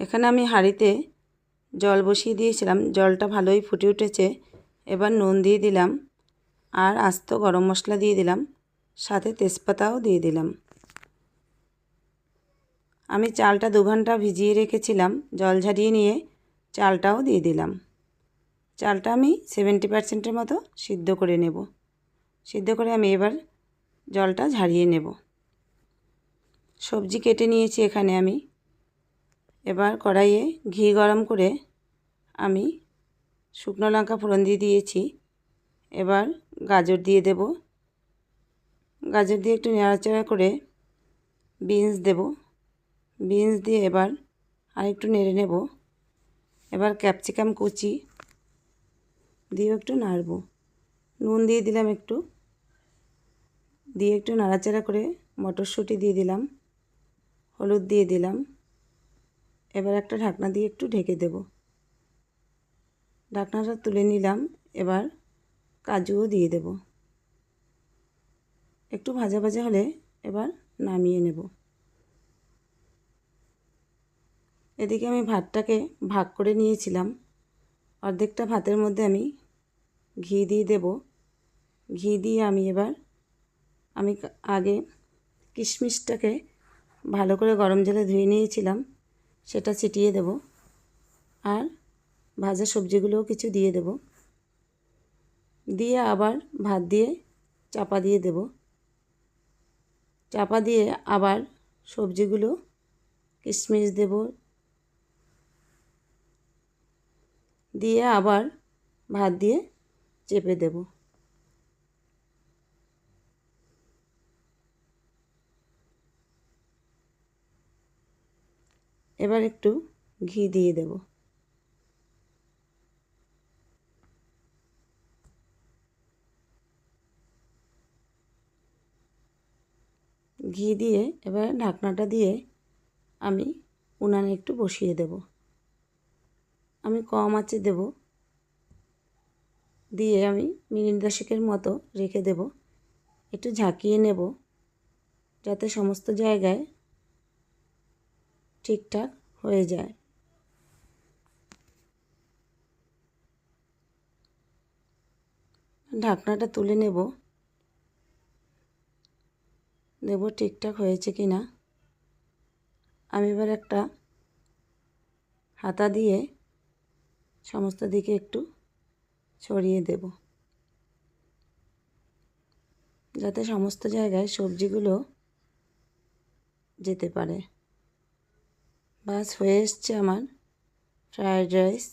এখানে আমি হাঁড়িতে জল বসিয়ে দিয়েছিলাম, জলটা ভালোই ফুটে উঠেছে। এবার নুন দিয়ে দিলাম আর আস্ত গরম মশলা দিয়ে দিলাম, সাথে তেজপাতাও দিয়ে দিলাম। আমি চালটা 2 ঘন্টা ভিজিয়ে রেখেছিলাম, জল ঝরিয়ে নিয়ে চালটাও দিয়ে দিলাম। চালটা আমি 70% মতো সিদ্ধ করে নেব। সিদ্ধ করে আমি এবার জলটা ঝরিয়ে নেব। সবজি কেটে নিয়েছি এখানে আমি। এবার কড়াইয়ে ঘি গরম করে আমি শুকনো লঙ্কা ফোড়ন দিয়ে দিয়েছি। এবার গাজর দিয়ে দেব। গাজর দিয়ে একটু নাড়াচাড়া করে বিনস দেব। বিনস দিয়ে এবার আরেকটু নেড়ে নেব। এবার ক্যাপসিকাম কুচি দিয়ে একটু নাড়ব। নুন দিয়ে দিলাম একটু, দিয়ে একটু নাড়াচাড়া করে মটরশুঁটি দিয়ে দিলাম, হলুদ দিয়ে দিলাম। এবার একটা ঢাকনা দিয়ে একটু ঢেকে দেব। ঢাকনাটা তুলে নিলাম। এবার কাজুও দিয়ে দেব। একটু ভাজা ভাজা হলে এবার নামিয়ে নেব। এদিকে আমি ভাতটাকে ভাগ করে নিয়েছিলাম। অর্ধেকটা ভাতের মধ্যে আমি ঘি দিয়ে দেব। ঘি দিয়ে আমি আগে কিশমিশটাকে ভালো করে গরম জলে ধুয়ে নিয়েছিলাম, সেটা ছিটিয়ে দেব। আর ভাজা সবজিগুলোও কিছু দিয়ে দেব। দিয়ে আবার ভাত দিয়ে চাপা দিয়ে দেব। চাপা দিয়ে আবার সবজিগুলো কিশমিশ দেব, দিয়ে আবার ভাত দিয়ে চেপে দেব। এবার একটু ঘি দিয়ে দেব। ঘি দিয়ে এবার ঢাকনাটা দিয়ে আমি উনানে একটু বসিয়ে দেব। আমি কম আঁচে দেব। দিয়ে আমি মিনিট 10 মতো রেখে দেব। একটু ঝাঁকিয়ে নেব যাতে সমস্ত জায়গায় ঠিকঠাক হয়ে যায়। ঢাকনাটা তুলে নেব, দেব ঠিকঠাক হয়েছে কি না। আমি এবার একটা হাতা দিয়ে সমস্ত দিকে একটু ছড়িয়ে দেব, যাতে সমস্ত জায়গায় সবজিগুলো যেতে পারে। বাস হয়ে এসছে আমার ফ্রায়েড রাইস।